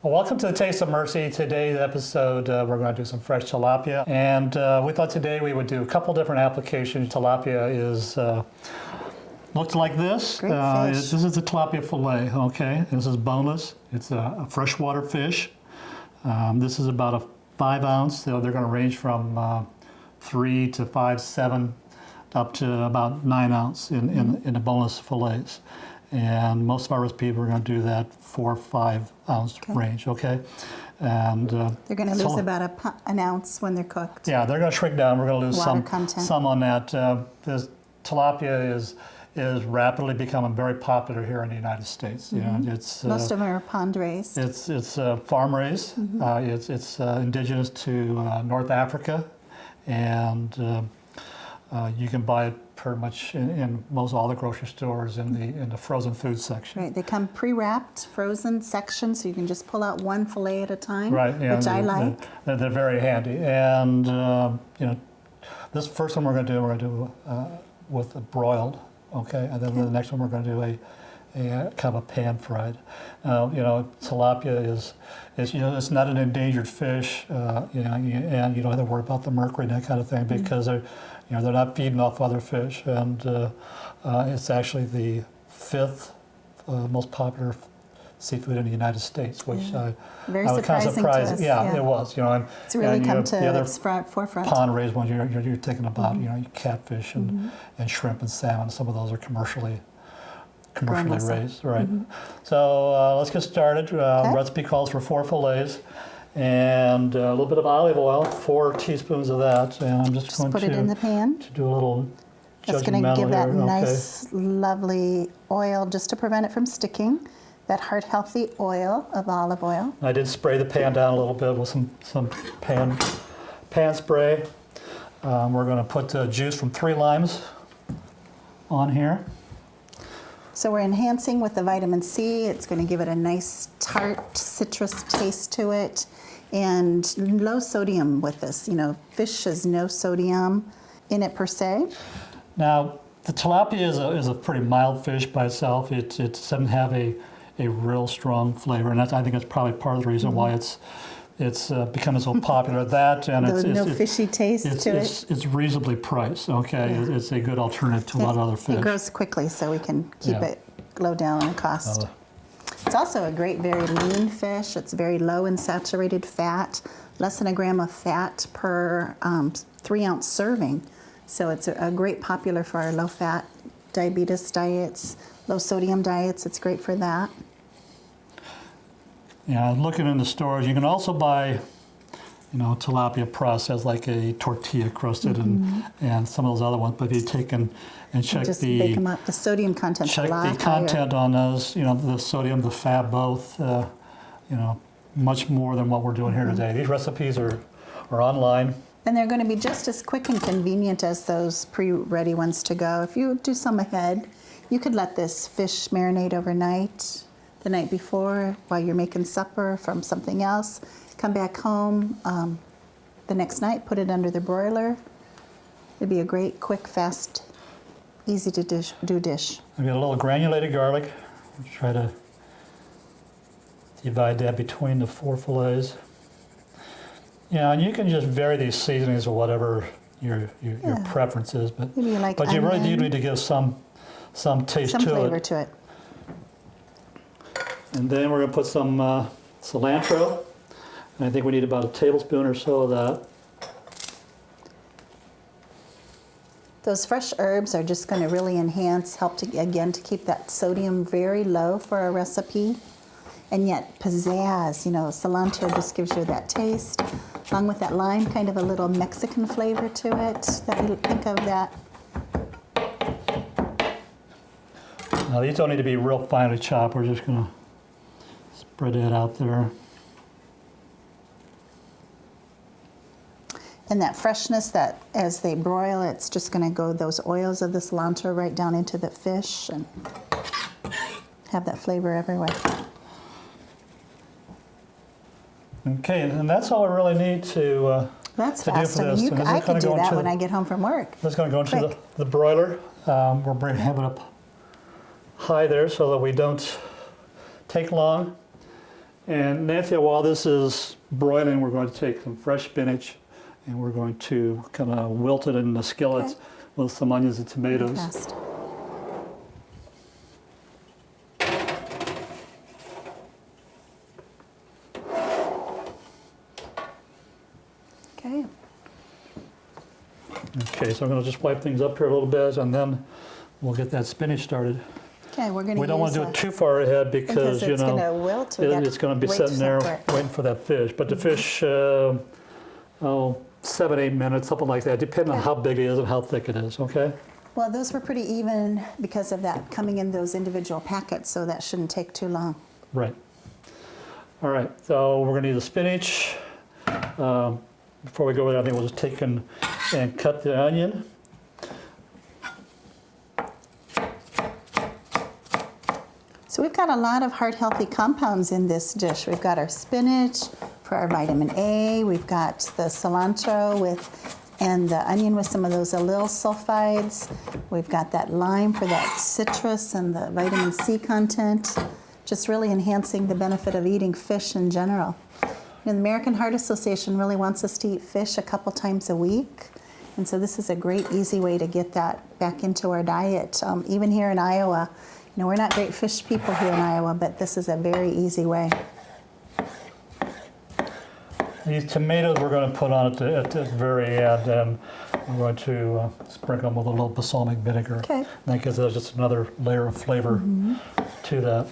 Well, welcome to the Taste of Mercy. Today's episode, we're going to do some fresh tilapia. And we thought today we would do a couple different applications. Tilapia is looks like this. Great fish. This is the tilapia fillet, okay? This is boneless. It's a freshwater fish. This is about a 5 ounce. So they're going to range from 3 to 5, 7, up to about 9 ounce in the boneless fillets. And most of our recipes, we're going to do that 4 or 5 ounce range, okay? And they're going to lose about an ounce when they're cooked. Yeah, they're going to shrink down. We're going to lose some on that. This tilapia is rapidly becoming very popular here in the United States. You know, it's most of them are pond raised. It's farm raised. It's indigenous to North Africa, and you can buy it pretty much in most all the grocery stores in the frozen food section. Right, they come pre-wrapped, frozen section, so you can just pull out one fillet at a time. Right, yeah, which I like. They're very handy, and you know, this first one we're going to do with a broiled, okay, and then the next one we're going to do a kind of a pan fried. You know, tilapia is you know, it's not an endangered fish, you know, and you don't have to worry about the mercury and that kind of thing because they're not feeding off other fish, and it's actually the 5th most popular seafood in the United States, which I was kind of surprised. Yeah, it was. You know, and it's really come to the other its forefront. Pond-raised ones you're thinking about, you know, catfish and shrimp and salmon. Some of those are commercially raised, right? So let's get started. Recipe calls for 4 fillets. And a little bit of olive oil, 4 teaspoons of that, and I'm just going put it in the pan. To do a little That's going to give that nice, lovely oil just to prevent it from sticking. That heart-healthy oil of olive oil. I did spray the pan down a little bit with some pan spray. We're going to put the juice from 3 limes on here. So we're enhancing with the vitamin C. It's going to give it a nice tart citrus taste to it, and low sodium with this. You know, fish has no sodium in it per se. Now, the tilapia is a pretty mild fish by itself. It doesn't have a real strong flavor, and I think that's probably part of the reason why it's becoming so popular. That and it's no fishy taste to it. It's reasonably priced. Okay, it's a good alternative to a lot of other fish. It grows quickly, so we can keep it low down on cost. It's also a great, very lean fish. It's very low in saturated fat, less than a gram of fat per 3 ounce serving. So it's a great popular for our low fat diabetes diets, low sodium diets. It's great for that. Yeah, looking in the stores, you can also buy, you know, tilapia processed like a tortilla crusted and some of those other ones. But if you take and check just bake them up. The sodium content's a lot higher. Check the content on those. You know, the sodium, the fat, both. You know, much more than what we're doing here today. These recipes are online. And they're going to be just as quick and convenient as those pre-ready ones to go. If you do some ahead, you could let this fish marinate overnight, the night before, while you're making supper from something else. Come back home the next night, put it under the broiler. It'd be a great, quick, fast, easy to do dish. I've got a little granulated garlic. I'll try to divide that between the 4 fillets. Yeah, and you can just vary these seasonings or whatever your preference is, but maybe like you really do need to give some taste some flavor to it. And then we're going to put some cilantro. And I think we need about a tablespoon or so of that. Those fresh herbs are just going to really help to keep that sodium very low for a recipe. And yet pizzazz, you know, cilantro just gives you that taste. Along with that lime, kind of a little Mexican flavor to it. That you think of that. Now these don't need to be real finely chopped. We're just going to spread it out there. And that freshness, that as they broil, it's just going to go those oils of the cilantro right down into the fish and have that flavor everywhere. Okay, and that's all we really need to That's to fast. do for this. I could do that when I get home from work. That's going to go into the broiler. We're having it up high there so that we don't take long. And Nancy, while this is broiling, we're going to take some fresh spinach and we're going to kind of wilt it in the skillet Okay. with some onions and tomatoes. Fast. Okay. Okay, so I'm going to just wipe things up here a little bit and then we'll get that spinach started. Okay, we're going to We don't want to do it too far ahead because, it's going to wilt. We got it's going to be wait sitting there for it. waiting for that fish. But the fish, 7, 8 minutes, something like that, depending on Okay. how big it is and how thick it is, okay? Well, those were pretty even because of that coming in those individual packets, so that shouldn't take too long. Right. All right, so we're going to need the spinach. Before we go with that, I think we'll just take and cut the onion. So we've got a lot of heart healthy compounds in this dish. We've got our spinach for our vitamin A. We've got the cilantro and the onion with some of those allyl sulfides. We've got that lime for that citrus and the vitamin C content. Just really enhancing the benefit of eating fish in general. And the American Heart Association really wants us to eat fish a couple times a week. And so this is a great, easy way to get that back into our diet. Even here in Iowa, we're not great fish people here in Iowa, but this is a very easy way. These tomatoes we're going to put on at the very end, and we're going to sprinkle them with a little balsamic vinegar. Okay. That gives us just another layer of flavor to that.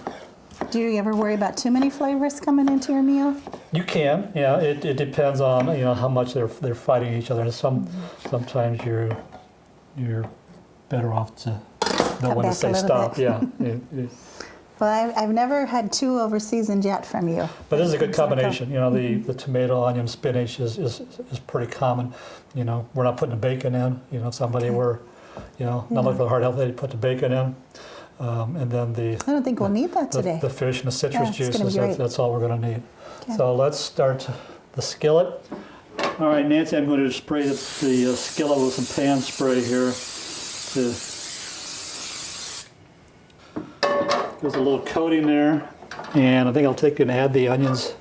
Do you ever worry about too many flavors coming into your meal? You can, yeah. It depends on how much they're fighting each other. And sometimes you're better off to know when to back a say little stop. bit. Yeah. Well, I've never had two over-seasoned yet from you. But this is a good combination. The tomato, onion, spinach is pretty common. We're not putting the bacon in. If somebody were, not looking for heart health, they put the bacon in. And then I don't think we'll need that today. the fish and the citrus it's gonna be juices, great. that's all we're going to need. Okay. So let's start the skillet. All right, Nancy, I'm going to spray the skillet with some pan spray here. There's a little coating there. And I think I'll take and add the onions,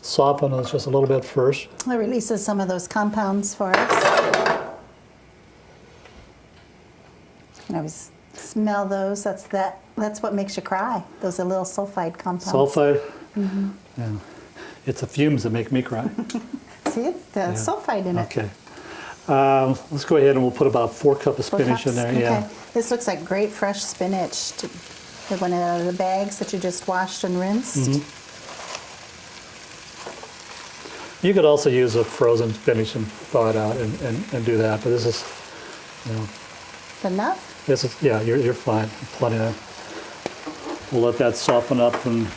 soften those just a little bit first. It releases some of those compounds for us. And I always smell those. That's what makes you cry. Those allyl sulfide compounds. Sulfide. Yeah. It's the fumes that make me cry. See, the sulfide in it. Okay. Let's go ahead and we'll put about 4 cups of 4 spinach in cups. there. Okay. Yeah. This looks like great fresh spinach. Take one out of the bags that you just washed and rinsed. You could also use a frozen spinach and thaw it out and do that, but this is, Enough? you're fine. Plenty there. We'll let that soften up and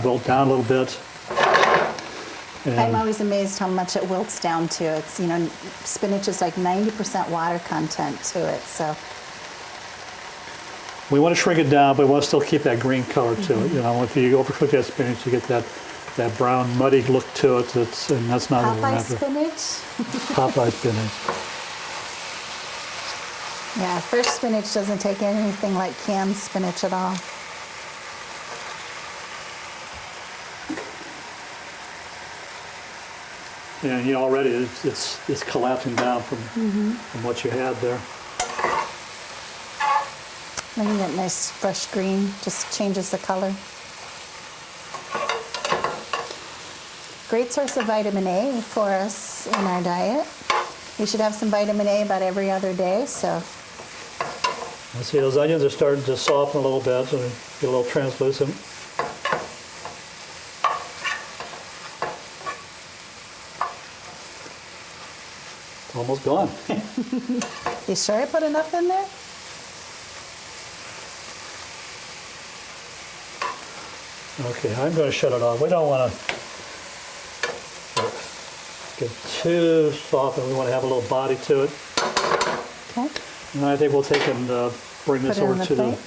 wilt down a little bit. I'm And always amazed how much it wilts down to. It's, spinach is like 90% water content to it, so. we want to shrink it down, but we want to still keep that green color to it. If you overcook that spinach, you get that brown, muddy look to it, and that's not what we're Popeye after. spinach? Popeye spinach. Yeah, fresh spinach doesn't take anything like canned spinach at all. And already it's collapsing down from what you had there. Making that nice fresh green, just changes the color. Great source of vitamin A for us in our diet. We should have some vitamin A about every other day, so. See, those onions are starting to soften a little bit, so they get a little translucent. It's almost gone. You sure I put enough in there? Okay, I'm going to shut it off. We don't want to get too soft, and we want to have a little body to it. Okay. And I think we'll take and bring this Put it on over the to plate?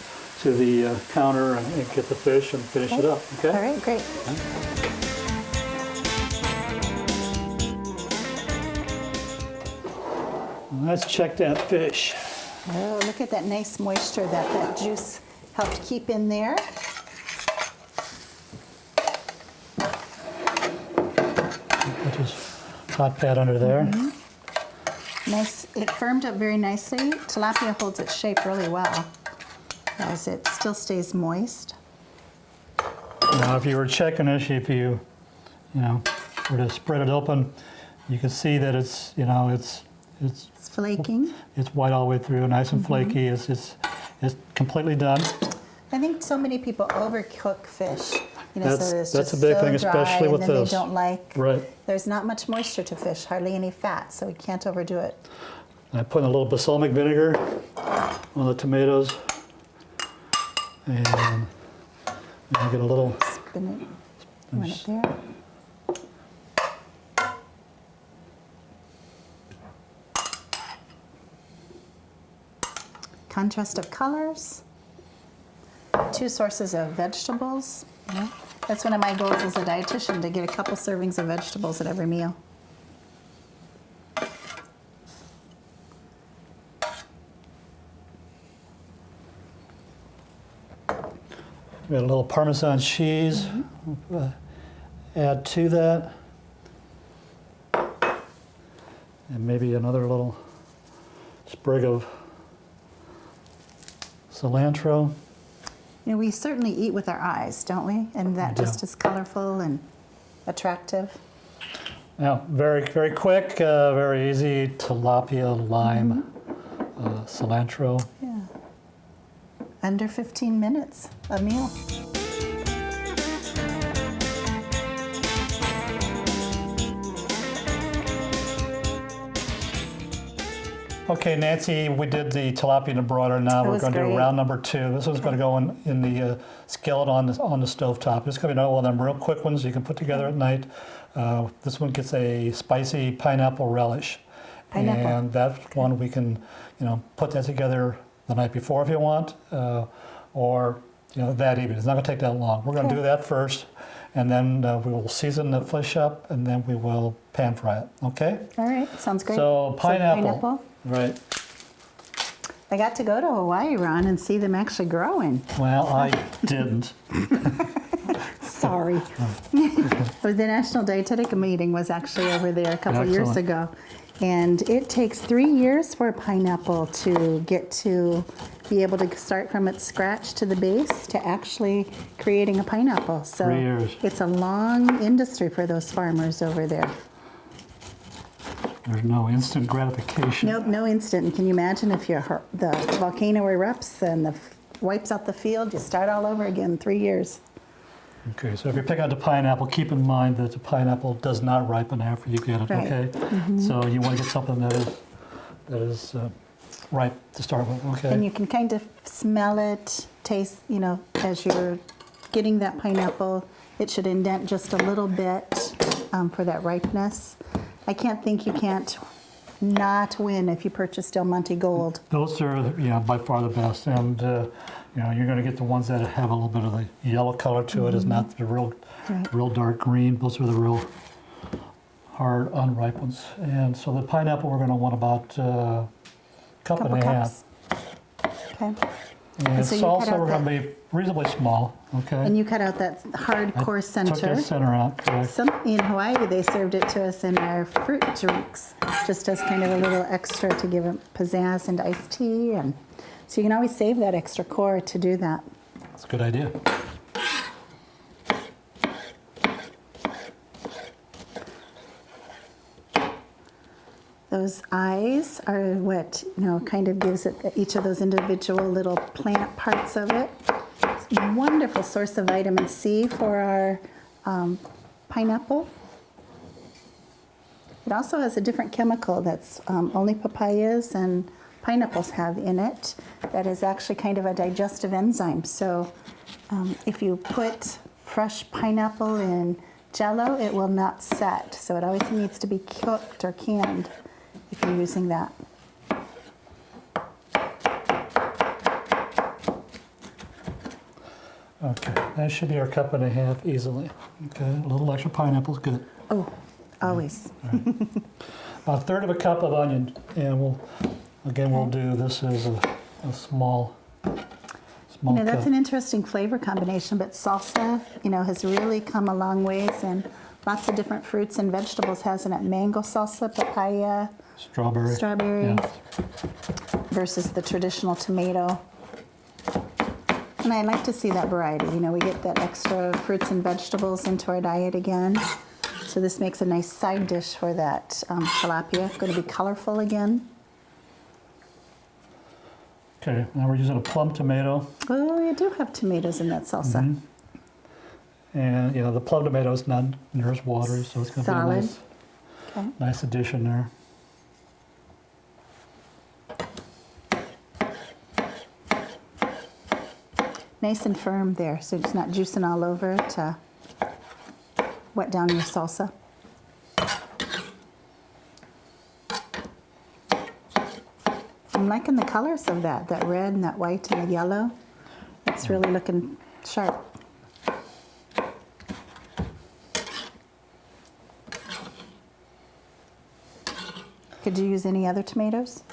the counter and get the fish and finish it up. Okay. All right, great. Let's check that fish. Oh, look at that nice moisture that juice helped keep in there. hot pad under there. Nice. It firmed up very nicely. Tilapia holds its shape really well as it still stays moist. Now, if you were checking this, if you were to spread it open, you can see that it's It's flaking. it's white all the way through, nice and flaky. It's completely done. I think so many people overcook fish. So it's That's just a big so thing, dry, especially with and then this. they don't like. Right. There's not much moisture to fish, hardly any fat, so we can't overdo it. I put a little balsamic vinegar on the tomatoes, and I get a little. Spin it. Run it there. Contrast of colors. 2 sources of vegetables. That's one of my goals as a dietitian, to get a couple servings of vegetables at every meal. We got a little Parmesan cheese. Add to that, and maybe another little sprig of cilantro. We certainly eat with our eyes, don't we? And that We do. just is colorful and attractive. Now, very, very quick, very easy, tilapia, lime, cilantro. Yeah. Under 15 minutes, a meal. Okay, Nancy, we did the tilapia and the broiler. Now we're was going to do great. round number 2. This one's going to go in the skillet on the stovetop. It's going to be one of them real quick ones you can put together at night. This one gets a spicy pineapple relish. Pineapple. And that's one we can, put that together the night before if you want, or that evening. It's not going to take that long. We're going to do that first, and then we will season the fish up, and then we will pan fry it. Okay? All right, sounds great. So pineapple. Right. I got to go to Hawaii, Ron, and see them actually growing. Well, I didn't. Sorry. The National Dietetic meeting was actually over there a couple years Excellent. ago. And it takes 3 years for a pineapple to get to be able to start from its scratch to the base to actually creating a pineapple. So 3 years. it's a long industry for those farmers over there. There's no instant gratification. Nope, no instant. Can you imagine if the volcano erupts and wipes out the field, you start all over again in 3 years. Okay, so if you're picking out the pineapple, keep in mind that the pineapple does not ripen after you get it, Right. okay? So you want to get something that is ripe to start with, okay? And you can kind of smell it, taste, as you're getting that pineapple. It should indent just a little bit for that ripeness. I can't think you can't not win if you purchase Del Monte Gold. Those are, by far the best, and you're going to get the ones that have a little bit of the yellow color to it. It's not the real dark green. Those are the real hard, unripe ones. And so the pineapple, we're going to want about a cup and a half. Okay. And so you cut salsa, out we're going to be reasonably small, okay? And you cut out that hardcore center. Took that center out, correct? In Hawaii, they served it to us in our fruit drinks, just as kind of a little extra to give it pizzazz and iced tea. And so you can always save that extra core to do that. That's a good idea. Those eyes are what, kind of gives it each of those individual little plant parts of it. It's a wonderful source of vitamin C for our pineapple. It also has a different chemical that's only papayas and pineapples have in it that is actually kind of a digestive enzyme. So if you put fresh pineapple in Jell-O, it will not set. So it always needs to be cooked or canned if you're using that. Okay, that should be our cup and a half easily. Okay, a little extra pineapple is good. Oh, always. About a third of a cup of onion, and we'll do this as a small cup. That's an interesting flavor combination, but salsa, has really come a long ways, and lots of different fruits and vegetables, hasn't it? Mango salsa, papaya, strawberry, Yeah. versus the traditional tomato. And I like to see that variety. You know, we get that extra fruits and vegetables into our diet again. So this makes a nice side dish for that tilapia. Going to be colorful again. Okay, now we're using a plum tomato. Oh, you do have tomatoes in that salsa. Mm-hmm. And, you know, the plum tomato is not near as watery, so it's going to be a Solid. nice, Okay. nice addition there. Nice and firm there, so it's not juicing all over to wet down your salsa. I'm liking the colors of that red and that white and the yellow. It's really looking sharp. Could you use any other tomatoes?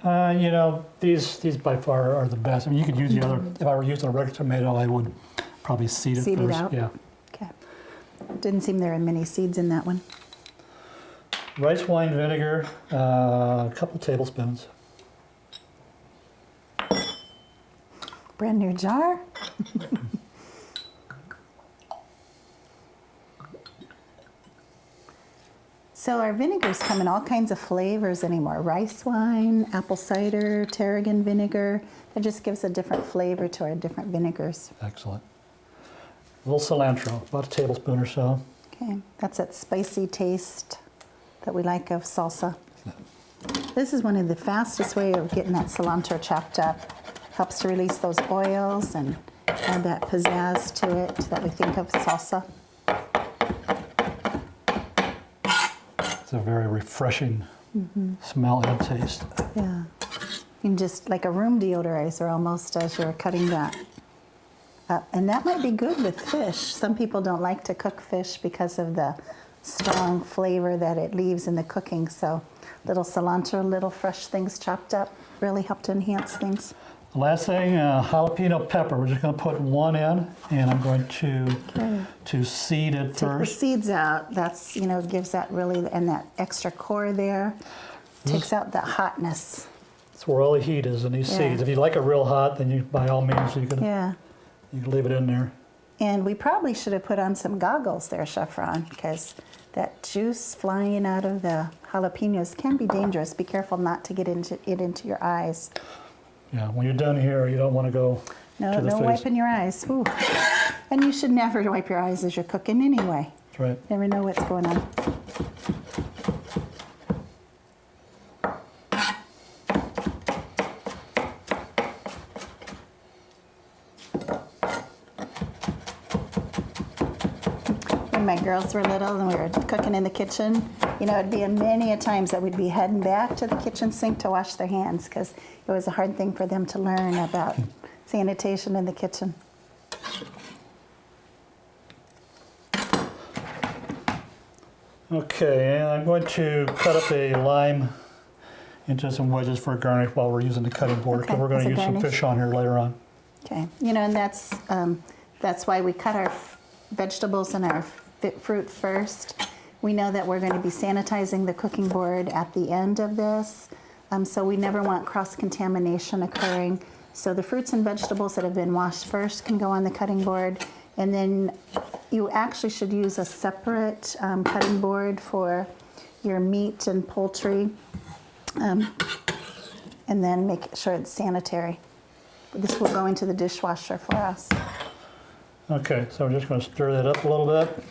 You know, these by far are the best. I mean, you could use the other, if I were using a regular tomato, I would probably seed it Seed it first. out? Yeah. Okay. Didn't seem there were many seeds in that one. Rice wine vinegar, a couple tablespoons. Brand new jar. So our vinegars come in all kinds of flavors anymore. Rice wine, apple cider, tarragon vinegar. That just gives a different flavor to our different vinegars. Excellent. A little cilantro, about a tablespoon or so. Okay, that's that spicy taste that we like of salsa. This is one of the fastest way of getting that cilantro chopped up. Helps to release those oils and add that pizzazz to it that we think of salsa. It's a very refreshing smell and taste. Yeah. You can just like a room deodorizer almost as you're cutting that up. And that might be good with fish. Some people don't like to cook fish because of the strong flavor that it leaves in the cooking. So little cilantro, little fresh things chopped up really help to enhance things. The last thing, jalapeno pepper. We're just going to put one in, and I'm going to seed it Take the first. seeds out. That's, you know, gives that really, and that extra core there, takes out that hotness. That's where all the heat is in these Yeah. seeds. If you like it real hot, then you, by all means, you can Yeah. leave it in there. And we probably should have put on some goggles there, Chef Ron, because that juice flying out of the jalapenos can be dangerous. Be careful not to get into your eyes. Yeah, when you're done here, you don't want to go No, to the no face. wiping your eyes. Ooh. And you should never wipe your eyes as you're cooking anyway. That's right. Never know what's going on. When my girls were little and we were cooking in the kitchen, you know, it'd be many a times that we'd be heading back to the kitchen sink to wash their hands because it was a hard thing for them to learn about sanitation in the kitchen. Okay, and I'm going to cut up a lime into some wedges for a garnish while we're using the cutting board, because Okay, we're going as to a use some garnish. fish on here later on. Okay, you know, and that's why we cut our vegetables and our fruit first. We know that we're going to be sanitizing the cooking board at the end of this, so we never want cross-contamination occurring. So the fruits and vegetables that have been washed first can go on the cutting board, and then you actually should use a separate cutting board for your meat and poultry, and then make sure it's sanitary. This will go into the dishwasher for us. Okay, so we're just going to stir that up a little bit.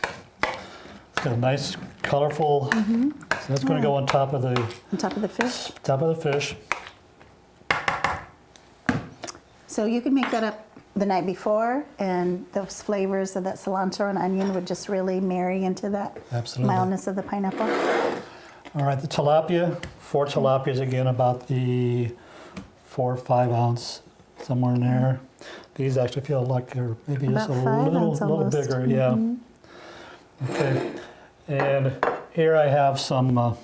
It's got a nice, colorful. So that's going to go on top of the On top of the fish. fish. So you can make that up the night before, and those flavors of that cilantro and onion would just really marry into that Absolutely. mildness of the pineapple. All right, the tilapia. 4 tilapias again, about the 4 or 5 ounce, somewhere in there. These actually feel like they're maybe just About a 5 ounce little almost. bigger, yeah. Okay, and here I have some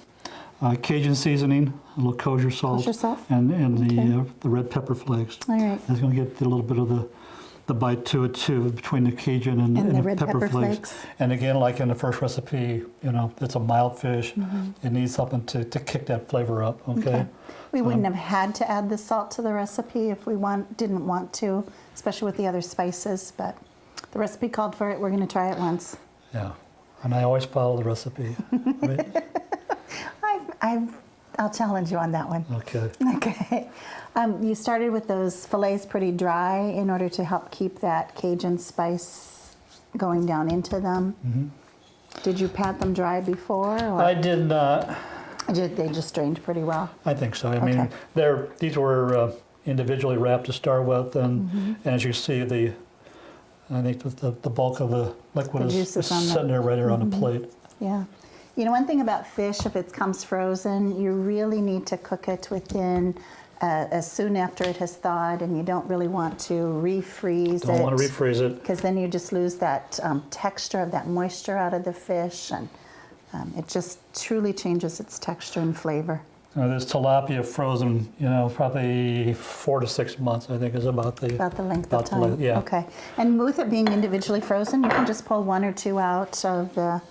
Cajun seasoning, a little kosher salt, Kosher salt? and Okay. the red pepper flakes. All right. That's going to get a little bit of the bite to it too, between the Cajun and And the the red pepper flakes. And again, like in the first recipe, it's a mild fish. It needs something to kick that flavor up, okay? We wouldn't have had to add the salt to the recipe if we didn't want to, especially with the other spices, but the recipe called for it. We're going to try it once. Yeah, and I always follow the recipe, right? I'll challenge you on that one. Okay. Okay. You started with those fillets pretty dry in order to help keep that Cajun spice going down into them. Did you pat them dry before? Or I did not. They just drained pretty well? I think so. I mean, these were individually wrapped to start with, and as you see, I think the bulk of the liquid is sitting there right there on the plate. Yeah. You know, one thing about fish, if it comes frozen, you really need to cook it within as soon after it has thawed, and you don't really want to refreeze it. Don't want to refreeze it. Because then you just lose that texture of that moisture out of the fish, and it just truly changes its texture and flavor. This tilapia frozen, probably 4 to 6 months, I think, is about the length of time. Yeah. Okay. And with it being individually frozen, you can just pull 1 or 2 out of the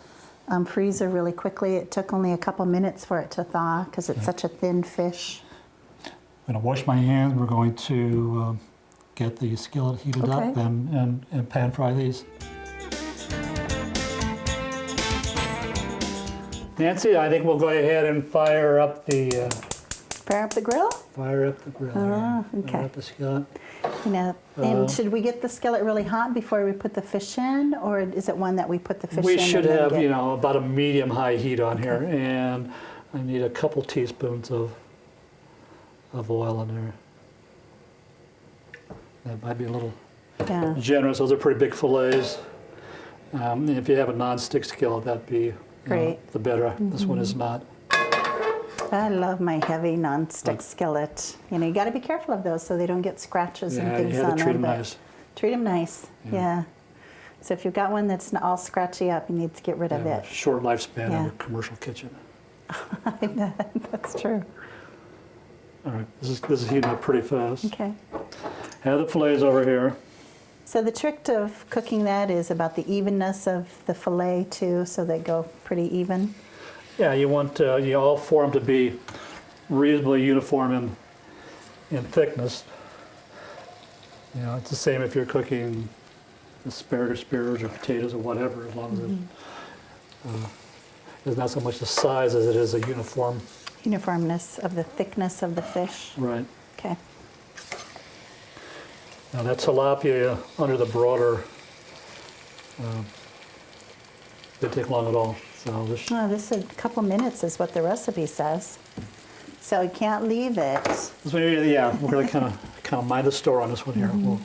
freezer really quickly. It took only a couple minutes for it to thaw because it's such a thin fish. I'm going to wash my hands. We're going to get the skillet heated up and pan fry these. Nancy, I think we'll go ahead and fire up the grill? Fire up the grill. Okay. Fire up the skillet. And should we get the skillet really hot before we put the fish in, or is it one that we put the fish in? We should have, about a medium-high heat on here, and I need a couple teaspoons of oil in there. That might be a little generous. Those are pretty big fillets. If you have a non-stick skillet, that'd be great. The better. This one is not. I love my heavy non-stick skillet. You got to be careful of those so they don't get scratches and things on them. Treat them nice. Treat them nice. Yeah. So if you've got one that's all scratchy up, you need to get rid of it. Short lifespan of a commercial kitchen. That's true. All right, this is heating up pretty fast. Okay. Have the fillets over here. So the trick of cooking that is about the evenness of the fillet too, so they go pretty even. Yeah, you want all 4 of them to be reasonably uniform in thickness. It's the same if you're cooking asparagus spears or potatoes or whatever, as long as it's not so much the size as it is a uniformness of the thickness of the fish. Right. Okay. Now that tilapia under the broader didn't take long at all. So this is a couple minutes is what the recipe says. So you can't leave it. we're going to kind of mind the store on this one here. We'll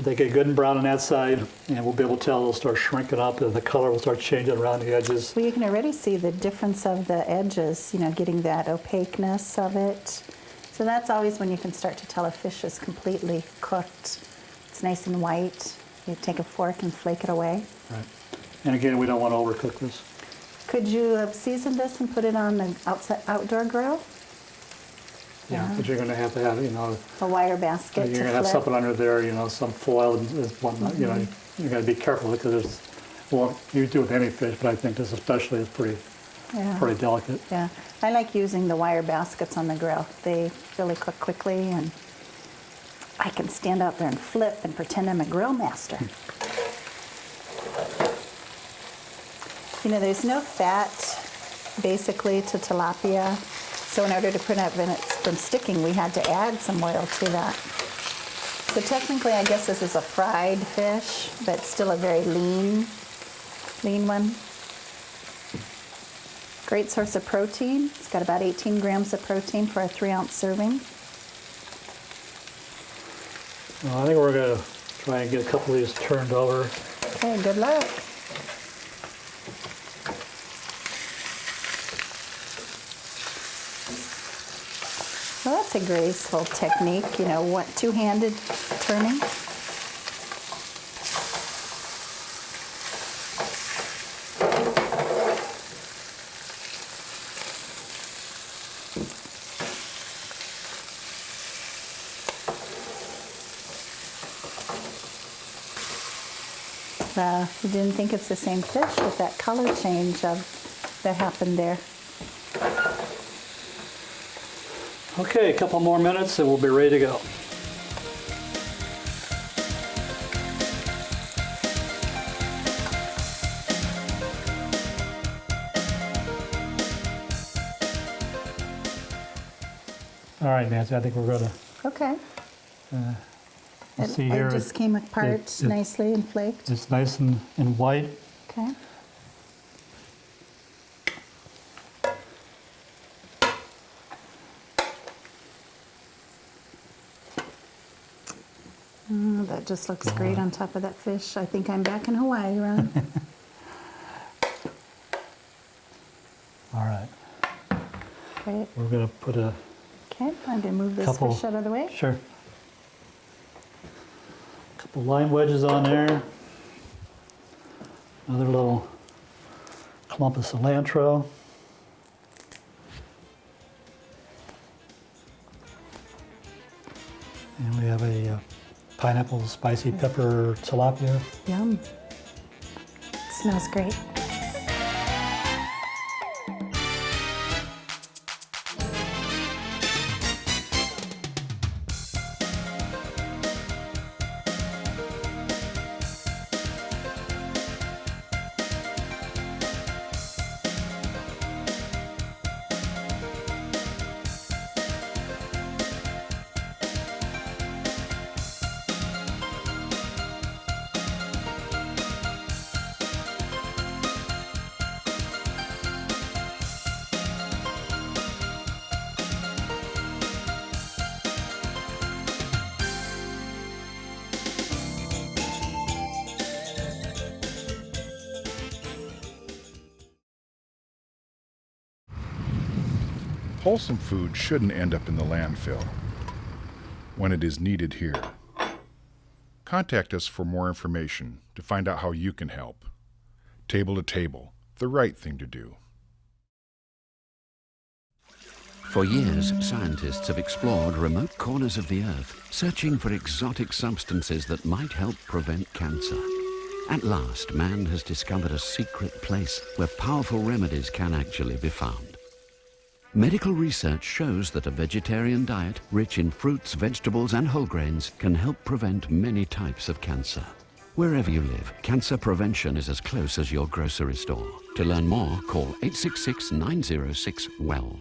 they get good and brown on that side, and we'll be able to tell they'll start shrinking up, and the color will start changing around the edges. Well, you can already see the difference of the edges, getting that opaqueness of it. So that's always when you can start to tell a fish is completely cooked. It's nice and white. You take a fork and flake it away. Right. And again, we don't want to overcook this. Could you have seasoned this and put it on the outdoor grill? Yeah, but you're going to have, a wire basket. You're going to have something under there, some foil and whatnot. You're going to be careful because you do it with any fish, but I think this especially is pretty delicate. Yeah, I like using the wire baskets on the grill. They really cook quickly, and I can stand out there and flip and pretend I'm a grill master. There's no fat, basically, to tilapia. So in order to prevent it from sticking, we had to add some oil to that. So technically, I guess this is a fried fish, but still a very lean one. Great source of protein. It's got about 18 grams of protein for a 3-ounce serving. Well, I think we're going to try and get a couple of these turned over. Okay, good luck. Well, that's a graceful technique, two-handed turning. you didn't think it's the same fish with that color change that happened there. Okay, a couple more minutes and we'll be ready to go. All right, Nancy, I think we're going to Okay. see here. It just came apart nicely and flaked. It's nice and white. Okay. That just looks great on top of that fish. I think I'm back in Hawaii, Ron. All right. Great. We're going to put a Okay, I'm going to move this couple. fish out of the way. Sure. Couple lime wedges on there. Another little clump of cilantro. And we have a pineapple spicy pepper tilapia. Yum. Smells great. Wholesome food shouldn't end up in the landfill when it is needed here. Contact us for more information to find out how you can help. Table to Table, the right thing to do. For years, scientists have explored remote corners of the Earth, searching for exotic substances that might help prevent cancer. At last, man has discovered a secret place where powerful remedies can actually be found. Medical research shows that a vegetarian diet rich in fruits, vegetables, and whole grains can help prevent many types of cancer. Wherever you live, cancer prevention is as close as your grocery store. To learn more, call 866-906-WELL.